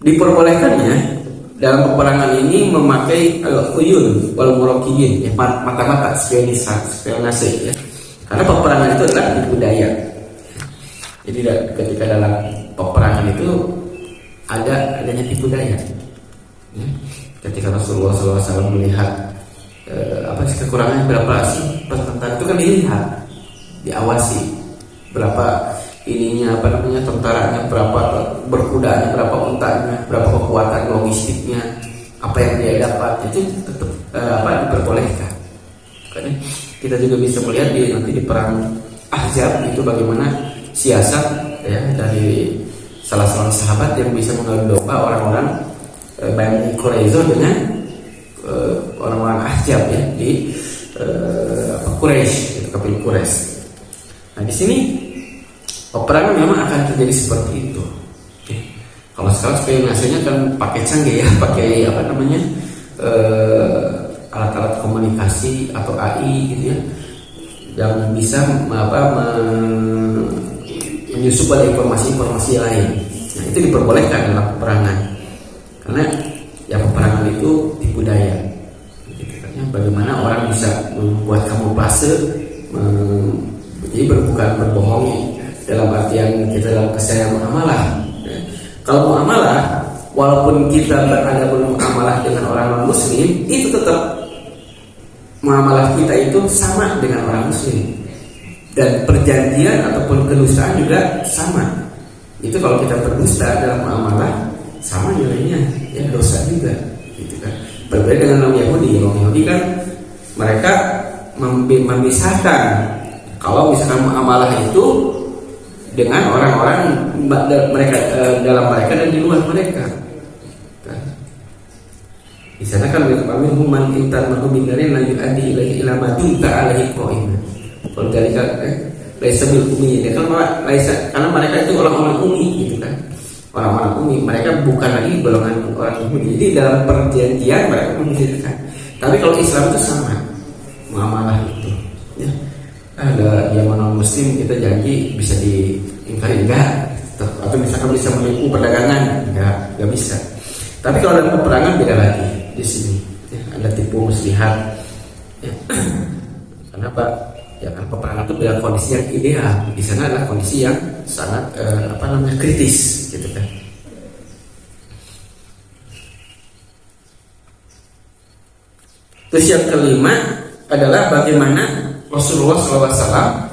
A: diperbolehkannya dalam peperangan ini memakai uyun wal muraqiyin, ya, mata-mata spionase ya. Karena peperangan itu adalah budaya. Jadi ketika dalam peperangan itu adanya tipu daya. Ya. Ketika Rasulullah SAW melihat kekurangannya berapa sih tentara itu kan dilihat, diawasi berapa tentaranya, berapa berkudanya, berapa untanya, berapa kekuatan logistiknya, apa yang dia dapat, itu tetap diperbolehkan. Karena kita juga bisa melihat nanti di perang Ahzab itu bagaimana siasat ya dari salah seorang sahabat yang bisa mengadu domba orang-orang Bani Quraisyah dengan orang-orang Ahzab ya di Quraisy, kabilah Quraisy. Nah di sini peperangan memang akan terjadi seperti itu. Oke. Kalau sekarang spionasenya kan pakai canggih ya, pakai alat-alat komunikasi atau AI gitu ya, yang bisa menyusup pada informasi-informasi lain. Nah itu diperbolehkan dalam peperangan, karena ya peperangan itu tipu daya. Bagaimana orang bisa membuat kamuflase, jadi bukan berbohong dalam artian kita dalam keseharian muamalah. Kalau muamalah, walaupun kita berada bermuamalah dengan orang non muslim, itu tetap muamalah kita itu sama dengan orang muslim, dan perjanjian ataupun kedustaan juga sama. Itu kalau kita berdusta dalam muamalah sama nilainya, ya dosa juga, gitu kan. Berbeda dengan orang Yahudi. Orang Yahudi kan mereka memisahkan kalau misalkan muamalah itu dengan orang-orang mereka dalam mereka dan di luar mereka. Di sana kan kami human intan makumindarin lanjut adi lagi ilama junta alaihi qaim. Kalau dari laisa bil umi, karena mereka itu orang-orang umi, gitu kan. Orang-orang umi, mereka bukan lagi golongan orang Yahudi. Jadi dalam perjanjian mereka memisahkan. Tapi kalau Islam itu sama muamalah itu, ya. Ada yang non muslim kita janji bisa diingkari enggak, atau misalkan bisa menipu perdagangan enggak bisa. Tapi kalau dalam peperangan beda lagi di sini, ya, ada tipu muslihat, ya. Kenapa? Ya kan peperangan itu dalam kondisi yang ideal. Di sana adalah kondisi yang sangat kritis, gitu kan. Terus yang kelima adalah bagaimana Rasulullah SAW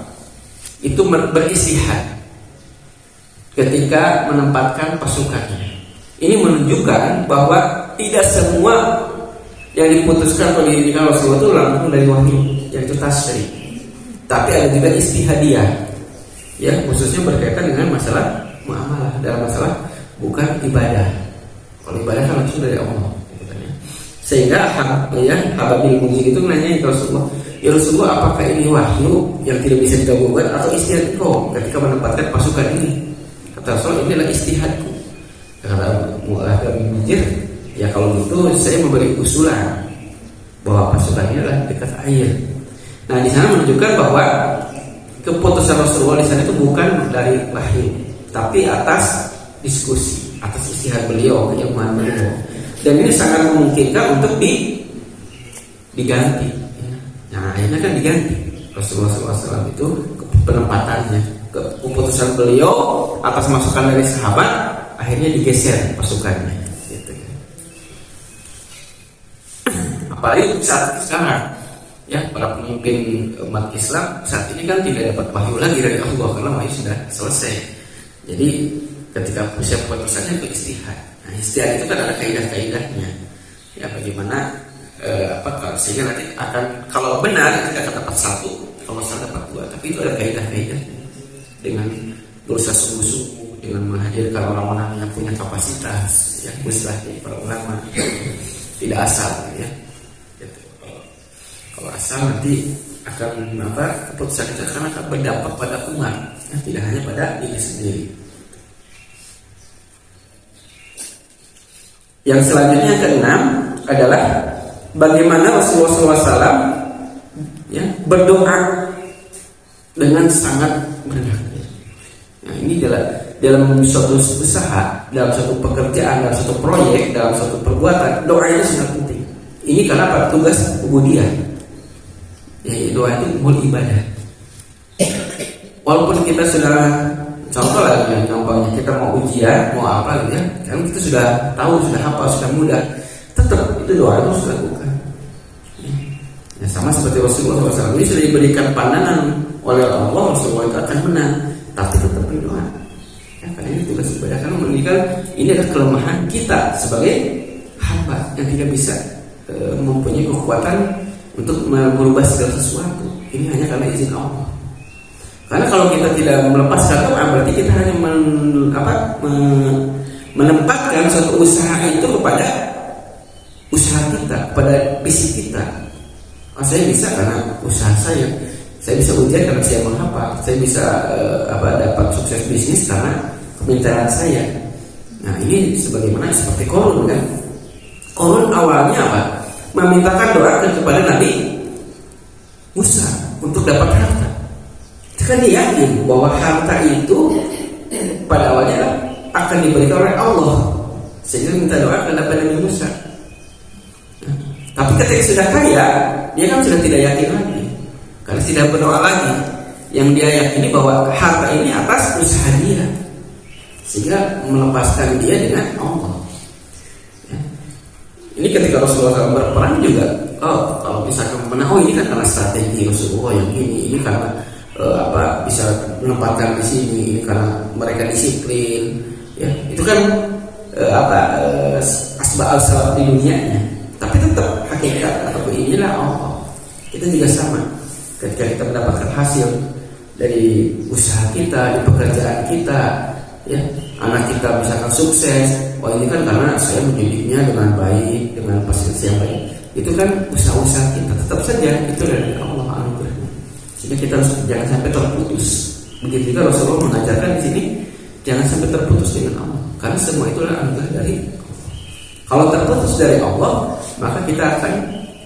A: itu beristihad ketika menempatkan pasukannya. Ini menunjukkan bahwa tidak semua yang diputuskan oleh Rasulullah itu langsung dari wahyu, yaitu tasyrih. Tapi ada juga istihadiyah, ya, khususnya berkaitan dengan masalah muamalah, dalam masalah bukan ibadah. Kalau ibadah kan langsung dari Allah, gitu kan, ya. Sehingga Hababil Munzir itu nanya ke Rasulullah, ya Rasulullah, apakah ini wahyu yang tidak bisa digabungkan atau istihad kau ketika menempatkan pasukan ini? Kata Rasulullah, ini adalah istihadku. Kata Hababil Munzir, ya kalau gitu saya memberi usulan bahwa pasukannya adalah dekat air. Nah, di sana menunjukkan bahwa keputusan Rasulullah di sana itu bukan dari wahyu, tapi atas diskusi, atas istihad beliau, keilmuan beliau. Dan ini sangat memungkinkan untuk diganti. Nah, akhirnya kan diganti Rasulullah SAW itu penempatannya, keputusan beliau atas masukan dari sahabat, akhirnya digeser pasukannya. Gitu. Apalagi saat sekarang, ya, para pemimpin umat Islam saat ini kan tidak dapat wahyu lagi dari Allah karena wahyu sudah selesai. Jadi ketika usia putusannya itu istihad. Nah, istihad itu kan ada kaidah-kaidahnya. Ya, bagaimana sehingga nanti akan, kalau benar itu akan dapat satu, kalau salah dapat dua. Tapi itu ada kaidah-kaidah dengan berusaha sungguh-sungguh, dengan menghadirkan orang-orang yang punya kapasitas, yang muslimah, para ulama, tidak asal, ya. Kalau asal nanti akan keputusan itu akan berdampak pada umat, ya, tidak hanya pada diri sendiri. Yang selanjutnya yang keenam adalah bagaimana Rasulullah SAW, ya, berdoa dengan sangat benar. Nah, ini dalam suatu usaha, dalam suatu pekerjaan, dalam suatu proyek, dalam suatu perbuatan, doa itu sangat penting. Ini karena apa? Tugas ubudiyah. Ya, doa itu buat ibadah. Walaupun kita sudah, contoh lah ya, contohnya kita mau ujian, mau apa gitu ya, kan kita sudah tahu, sudah hafal, sudah mudah, tetap itu doa itu harus dilakukan. Ya, sama seperti Rasulullah SAW ini sudah diberikan pandangan oleh Allah, Rasulullah itu akan menang, tapi tetap berdoa. Ya, karena ini tugas ibadah, karena menunjukkan ini adalah kelemahan kita sebagai hamba yang tidak bisa mempunyai kekuatan untuk merubah segala sesuatu. Ini hanya karena izin Allah. Karena kalau kita tidak melepaskan doa, berarti kita hanya menempatkan suatu usaha itu kepada usaha kita, kepada fisik kita. Oh, saya bisa karena usaha saya bisa ujian karena saya menghafal, saya bisa dapat sukses bisnis karena kepintaran saya. Nah, ini sebagaimana seperti Qarun kan. Qarun awalnya apa? Memintakan doa kepada Nabi Musa untuk dapat harta. Kan dia yakin bahwa harta itu pada awalnya akan diberikan oleh Allah, sehingga minta doa kepada Nabi Musa. Nah, tapi ketika sudah kaya, dia kan sudah tidak yakin lagi, karena tidak berdoa lagi. Yang dia yakini bahwa harta ini atas usaha dia, sehingga melepaskan dia dengan Allah. Ini ketika Rasulullah SAW berperang juga, kalau kalau misalkan mana, oh ini kan karena strategi Rasulullah yang ini karena bisa menempatkan di sini, ini karena mereka disiplin, ya itu kan asbab di dunianya. Tapi tetap hakikat atau inilah Allah. Itu juga sama. Ketika kita mendapatkan hasil dari usaha kita, di pekerjaan kita, ya anak kita misalkan sukses, oh ini kan karena saya mendidiknya dengan baik, dengan fasilitas yang baik. Itu kan usaha-usaha kita. Tetap saja itu dari Allah anugerahnya. Sehingga kita harus jangan sampai terputus. Begitu juga Rasulullah mengajarkan di sini, jangan sampai terputus dengan Allah. Karena semua itulah anugerah dari Allah. Kalau terputus dari Allah, maka kita akan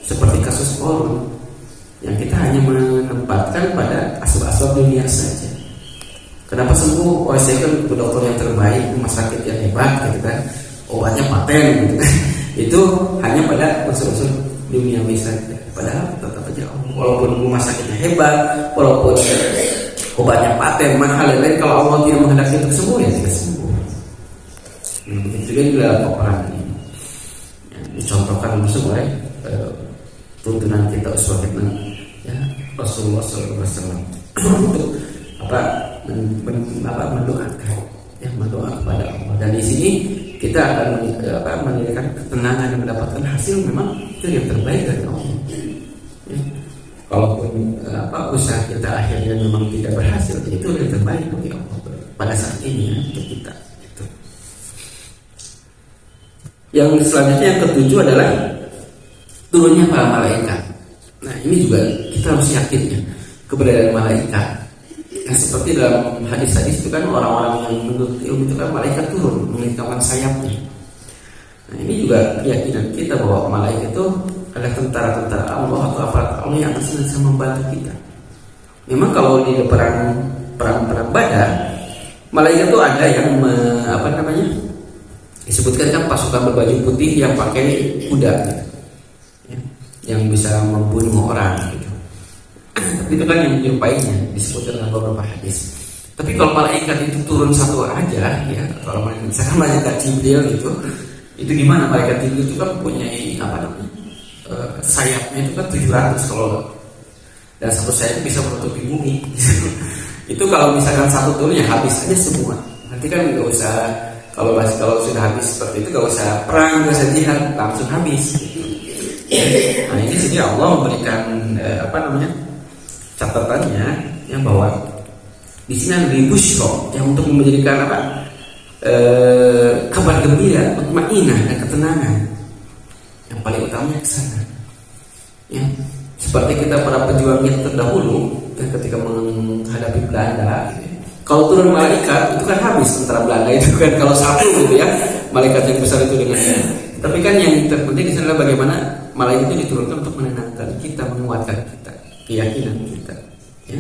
A: seperti kasus Qarun, yang kita hanya menempatkan pada asbab-asbab dunia saja. Kenapa sembuh? Oh saya kan dokter yang terbaik, rumah sakit yang hebat, gitu kan, obatnya paten, gitu kan. Itu hanya pada unsur-unsur duniawi saja. Padahal tetap aja walaupun rumah sakitnya hebat, walaupun obatnya paten, mahal dan lain, kalau Allah tidak menghendaki untuk sembuh ya tidak sembuh. Begitu juga orang ini dicontohkan langsung oleh tuntunan kita uswatun ya Rasulullah SAW untuk mendoakan mendoa kepada Allah. Dan di sini kita akan mendapatkan ketenangan dan mendapatkan hasil memang itu yang terbaik dari Allah. Ya. Kalaupun usaha kita akhirnya memang tidak berhasil, itu yang terbaik bagi Allah pada saat ini ya, untuk kita. Itu. Yang selanjutnya yang ketujuh adalah turunnya para malaikat. Nah ini juga kita harus yakin ya keberadaan malaikat. Yang seperti dalam hadis-hadis itu kan orang-orang yang menurut ilmu itu kan malaikat turun mengikat sayapnya. Nah ini juga keyakinan kita bahwa malaikat itu adalah tentara-tentara Allah atau aparat Allah yang akan senantiasa membantu kita. Memang kalau di perang Badar, malaikat itu ada yang disebutkan kan pasukan berbaju putih yang pakai kuda, gitu. Ya, yang bisa membunuh orang. Gitu. Itu kan yang menyerumpainya disebutkan dalam beberapa hadis. Tapi kalau malaikat itu turun satu aja, ya kalau misalkan malaikat Jibril itu gimana? Malaikat Jibril itu kan punya sayapnya itu kan 700 kalau, dan satu sayap bisa menutupi bumi. Itu kalau misalkan satu turun ya habis aja semua. Nanti kan nggak usah kalau sudah habis seperti itu nggak usah perang, nggak usah jihad, langsung habis. Nah ini sini Allah memberikan catatannya yang bahwa di sini ada busyra yang untuk menjadikan kabar gembira, mutmainah dan ketenangan. Yang paling utamanya ke sana. Ya, seperti kita para pejuang yang terdahulu ya, ketika menghadapi Belanda, gitu. Kalau turun malaikat itu kan habis tentara Belanda itu kan kalau satu gitu ya, malaikat yang besar itu dengan tapi kan yang terpenting di sana adalah bagaimana malaikat itu diturunkan untuk menenangkan kita, menguatkan kita, keyakinan kita, ya.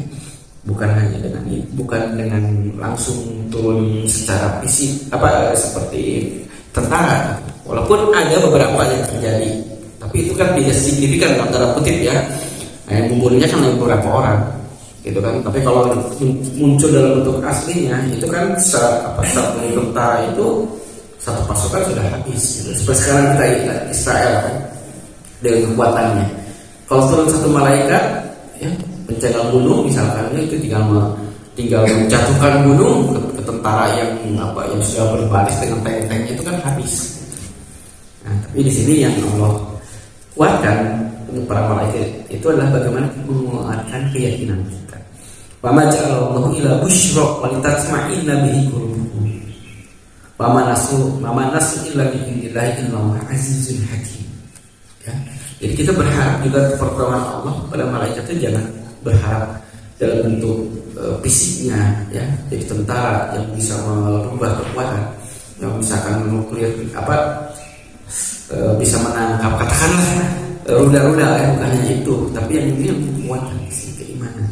A: Bukan dengan langsung turun secara fisik seperti tentara. Walaupun ada beberapa yang terjadi, tapi itu kan tidak signifikan dalam tanda kutip ya. Nah, yang membunuhnya kan beberapa orang, gitu kan. Tapi kalau muncul dalam bentuk aslinya, itu kan satu tentara itu satu pasukan sudah habis. Gitu. Seperti sekarang kita Israel kan dengan kekuatannya. Kalau turun satu malaikat, ya pencegal gunung misalkan itu tinggal menjatuhkan gunung ke tentara yang sudah berbaris dengan tank-tanknya itu kan habis. Nah, tapi di sini yang Allah kuatkan untuk para malaikat itu adalah bagaimana menguatkan keyakinan kita. Wa ma ja'alallahu ila busyra wa litatma'inna bihi qulubukum. Wa ma nasu illa bi idnillahi innahu azizun hakim. Ya. Jadi kita berharap juga pertolongan Allah pada malaikat itu jangan berharap dalam bentuk fisiknya ya, jadi tentara yang bisa merubah kekuatan, yang misalkan nuklir bisa menangkap katakanlah rudal-rudal ya, bukan hanya itu, tapi yang ini yang menguatkan keimanan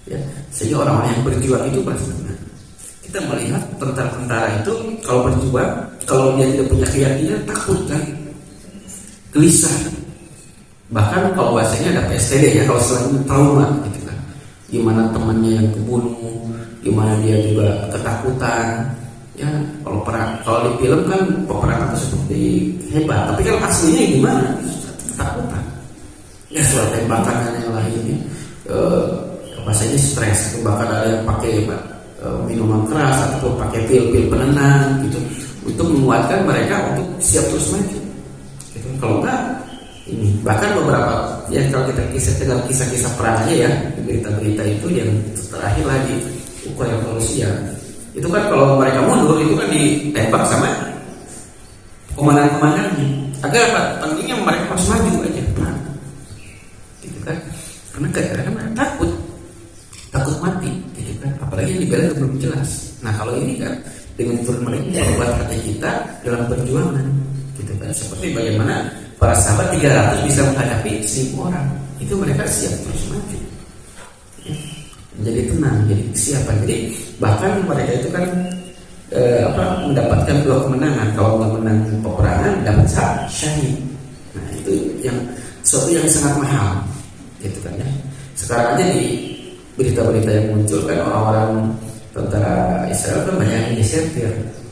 A: ya, sehingga orang-orang yang berjuang itu pasti benar. Kita melihat tentara-tentara itu kalau berjuang, kalau dia tidak punya keyakinan takut kan, gelisah, bahkan kalau bahasanya ada PSTD ya, kalau selain trauma gitu kan, gimana temannya yang kebunuh, gimana dia juga ketakutan. Ya, kalau di film kan peperangan itu seperti hebat, tapi kan aslinya gimana? Ketakutan. ya surat tembakan dan yang lainnya, apa saja stres, bahkan ada yang pakai minuman keras atau pakai pil-pil penenang gitu untuk menguatkan mereka untuk siap terus maju gitu. Kalau enggak ini bahkan beberapa ya kalau kita kisah-kisah perang aja ya, berita-berita itu yang terakhir lagi Ukraina Rusia itu kan kalau mereka mundur itu kan ditembak sama komandan-komandannya. Agar apa? Pentingnya mereka harus maju aja perang gitu kan, karena mereka takut mati gitu kan, apalagi yang dibela belum jelas. Nah kalau ini kan dengan turun mereka membuat hati kita dalam perjuangan gitu kan, seperti bagaimana para sahabat 300 bisa menghadapi 1000 orang, itu mereka siap terus maju ya. Jadi tenang, jadi kesiapan. Jadi bahkan mereka itu kan mendapatkan 2 kemenangan. Kalau nggak menang peperangan dapat syahid. Nah itu yang sesuatu yang sangat mahal gitu kan ya. Sekarang aja di berita-berita yang muncul kan orang-orang tentara Israel kan banyak yang disertir,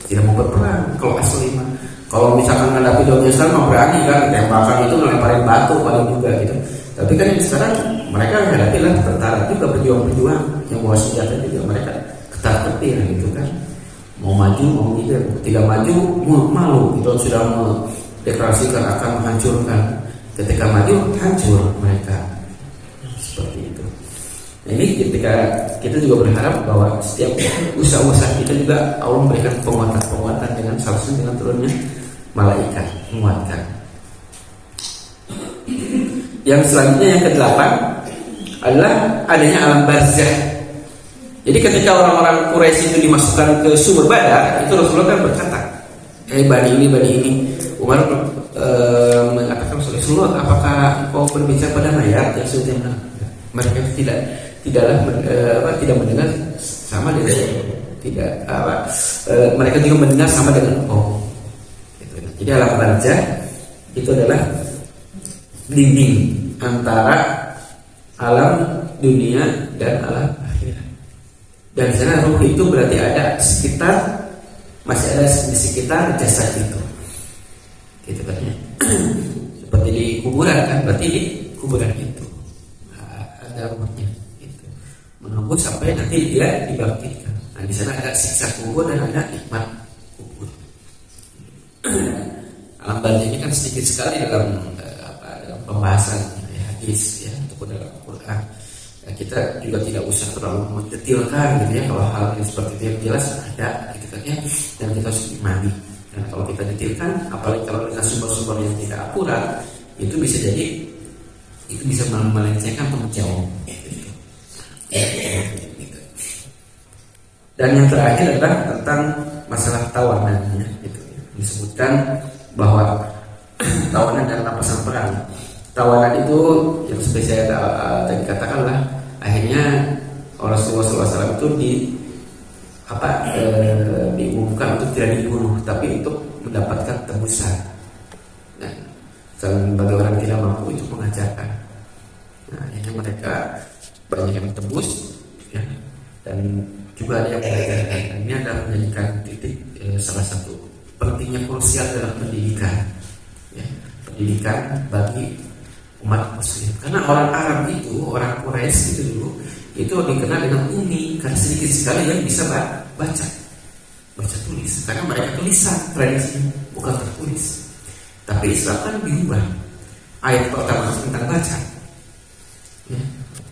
A: tidak mau berperang. Kalau asli mah, kalau misalkan menghadapi dunia Islam mau berani kan, tembakan itu ngelemparin batu paling juga gitu. Tapi kan yang sekarang mereka hadapi lah tentara juga, berjuang-berjuang yang bawa senjata juga, mereka ketar-ketir gitu kan. Mau maju mau tidak, tidak maju malu gitu, sudah mendeklarasikan akan menghancurkan. Ketika maju hancur mereka. Seperti itu. Nah, ini ketika kita juga berharap bahwa setiap usaha-usaha kita juga Allah memberikan penguatan dengan salah satu dengan turunnya malaikat menguatkan. Yang selanjutnya yang ke-8 adalah adanya alam barzah. Jadi ketika orang-orang Quraisy itu dimasukkan ke sumur Badar, itu Rasulullah kan berkata, bani ini. Umar mengatakan Rasulullah, apakah kau berbicara pada mayat yang sudah menang? Mereka tidak mendengar sama dengan mereka juga mendengar sama dengan Jadi alam barzah itu adalah dinding antara alam dunia dan alam akhirat. Dan di sana ruh itu berarti masih ada di sekitar jasad itu. Gitu kan ya. Seperti di kuburan kan, berarti di kuburan itu ada ruhnya gitu. Menunggu sampai nanti dia dibangkitkan. Nah, di sana ada siksa kubur dan ada nikmat kubur. Alam barzah ini kan sedikit sekali dalam pembahasan hadis ya, ataupun dalam Al-Quran. Ya, kita juga tidak usah terlalu mendetilkan gitu ya, kalau hal yang seperti itu yang jelas ada gitu kan ya, dan kita harus imani. Dan kalau kita detilkan, apalagi kalau dengan sumber-sumber yang tidak akurat, itu bisa jadi itu bisa melencengkan atau menjauh gitu. Dan yang terakhir adalah tentang masalah tawanan ya, gitu. Disebutkan bahwa tawanan dalam lapasan perang. Tawanan itu yang seperti saya tadi katakanlah, akhirnya Rasulullah SAW itu diumumkan untuk tidak dibunuh, tapi untuk mendapatkan tebusan. Dan bagi orang tidak mampu itu mengajarkan. Nah, akhirnya mereka banyak yang tebus, ya, dan juga ada yang mengajarkan. Ini adalah menjadikan titik salah satu pentingnya krusial dalam pendidikan, ya, pendidikan bagi umat muslim. Karena orang Arab itu, orang Quraisy itu dulu itu dikenal dengan ummi, karena sedikit sekali yang bisa baca tulis. Karena mereka tulisan tradisinya, bukan tertulis. Tapi Islam kan diubah. Ayat pertama tentang baca. Ya.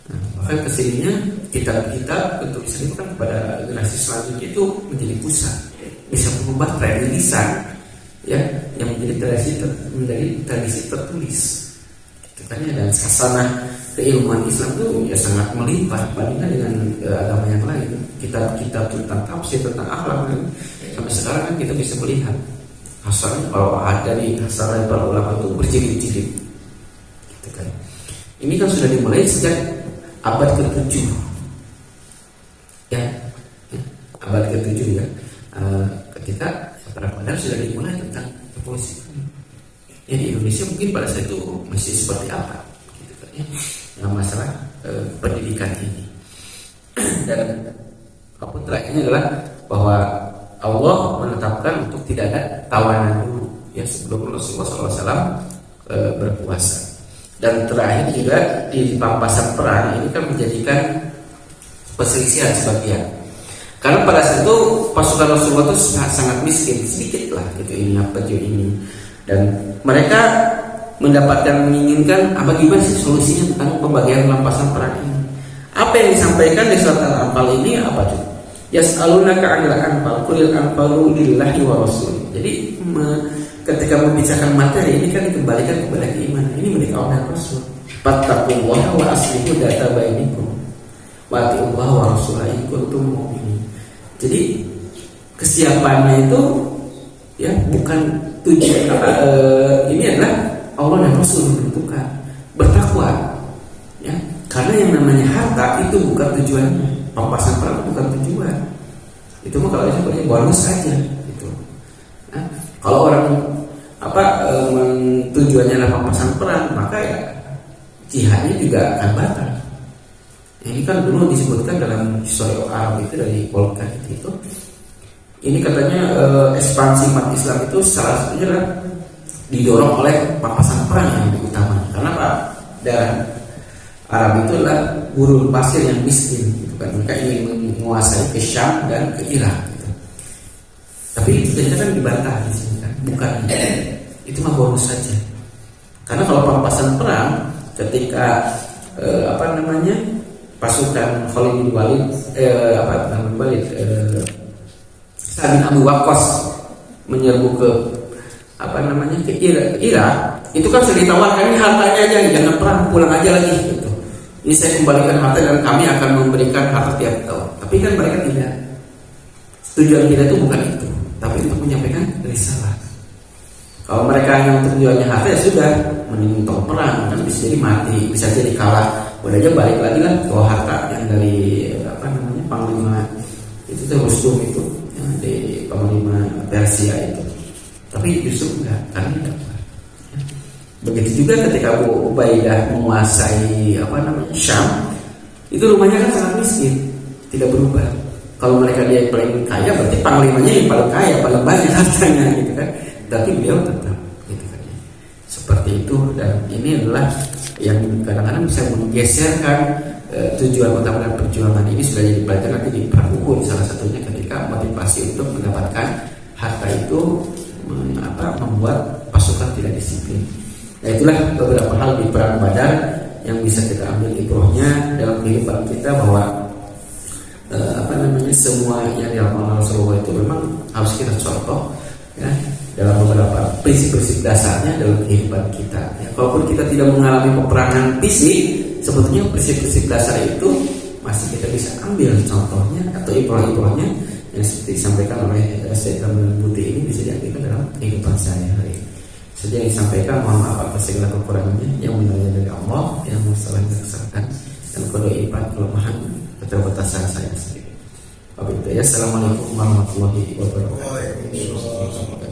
A: Nah, bahkan kesininya kitab-kitab tulisan itu kan pada generasi selanjutnya itu menjadi pusat, bisa mengubah tradisi lisan, ya, yang menjadi tradisi tertulis. Dan hasanah keilmuan Islam itu ya sangat melimpah bandingkan dengan agama yang lain. Kitab-kitab tentang tafsir, tentang akhlak kan, sampai sekarang kan kita bisa melihat hasanah kalau ada di hasanah para ulama itu berjilid-jilid. Gitu kan. Ini kan sudah dimulai sejak abad ke-7. Ya, abad ke-7 ya. Ketika para pandai sudah dimulai tentang evolusi. Ya, di Indonesia mungkin pada saat itu masih seperti apa gitu kan ya, yang masalah pendidikan ini. Dan apapun terakhirnya adalah bahwa Allah menetapkan untuk tidak ada tawanan dulu ya sebelum Rasulullah SAW berpuasa. Dan terakhir juga di pampasan perang ini kan menjadikan perselisihan sebagian. Karena pada saat itu pasukan Rasulullah itu sangat miskin, sedikit lah gitu ini ini. Dan mereka menginginkan apa gimana sih solusinya tentang pembagian rampasan perang ini. Apa yang disampaikan di surat Al-Anfal ini apa tuh? Yas'alunaka 'anil anfal qulil anfalu lillahi wa rasul. Jadi ketika membicarakan materi ini kan dikembalikan kepada keimanan. Ini milik Allah dan Rasul. Fattaqullaha wa aslihu dzata bainakum. Wa atiullaha wa rasulahu in kuntum mu'minin. Jadi kesiapannya itu ya bukan tujuan ini adalah Allah dan Rasul menentukan bertakwa ya, karena yang namanya harta itu bukan tujuannya, pampasan perang bukan tujuan. Itu mah kalau itu bonus saja gitu. Nah, kalau orang tujuannya adalah pampasan perang, maka ya jihadnya juga akan batal. Ini kan dulu disebutkan dalam histori Arab itu dari Polka itu. Ini katanya ekspansi umat Islam itu salah satunya adalah didorong oleh pampasan perang yang lebih utama. Karena Pak, daerah Arab itu adalah gurun pasir yang miskin, gitu kan. Mereka ingin menguasai ke Syam dan ke Irak. Gitu. Tapi ternyata kan dibantah di sini kan, bukan itu mah bonus saja. Karena kalau pampasan perang, ketika pasukan Khalid bin Walid Sa'ad bin Abi Waqqas menyerbu ke Irak, itu kan sudah ditawarkan ini hartanya aja, jangan perang, pulang aja lagi gitu. Ini saya kembalikan harta dan kami akan memberikan harta tiap tahun. Tapi kan mereka tidak. Tujuan kita itu bukan itu, tapi untuk menyampaikan risalah. Kalau mereka hanya untuk tujuannya harta ya sudah, mending untuk perang kan bisa jadi mati, bisa jadi kalah. Udah aja balik lagi lah ke harta yang dari panglima itu tuh Rustum itu yang di panglima Persia itu. Tapi justru enggak, karena tidak. Begitu juga ketika Abu Ubaidah menguasai Syam, itu rumahnya kan sangat miskin, tidak berubah. Kalau mereka dia yang paling kaya, berarti panglimanya yang paling kaya, paling banyak hartanya gitu kan. Tapi beliau tetap gitu kan. Seperti itu, dan ini adalah yang kadang-kadang bisa menggeserkan tujuan utama dan perjuangan ini sudah jadi pelajaran nanti di perang Uhud, salah satunya ketika motivasi untuk mendapatkan harta itu membuat pasukan tidak disiplin. Nah, itulah beberapa hal di perang Badar yang bisa kita ambil ibrohnya dalam kehidupan kita, bahwa semua yang dilakukan Rasulullah itu memang harus kita contoh ya, dalam beberapa prinsip-prinsip dasarnya dalam kehidupan kita ya. Kalaupun kita tidak mengalami peperangan fisik, sebetulnya prinsip-prinsip dasar itu masih kita bisa ambil contohnya atau ibroh-ibrohnya yang seperti disampaikan oleh Syekh Ramlan Buti ini bisa diambil dalam kehidupan sehari-hari. Saja yang disampaikan, mohon maaf atas segala kekurangannya, yang benar dari Allah, yang salah kesalahan dan kedaipan kelemahan keterbatasan saya sendiri. Wabillahi, assalamualaikum warahmatullahi wabarakatuh.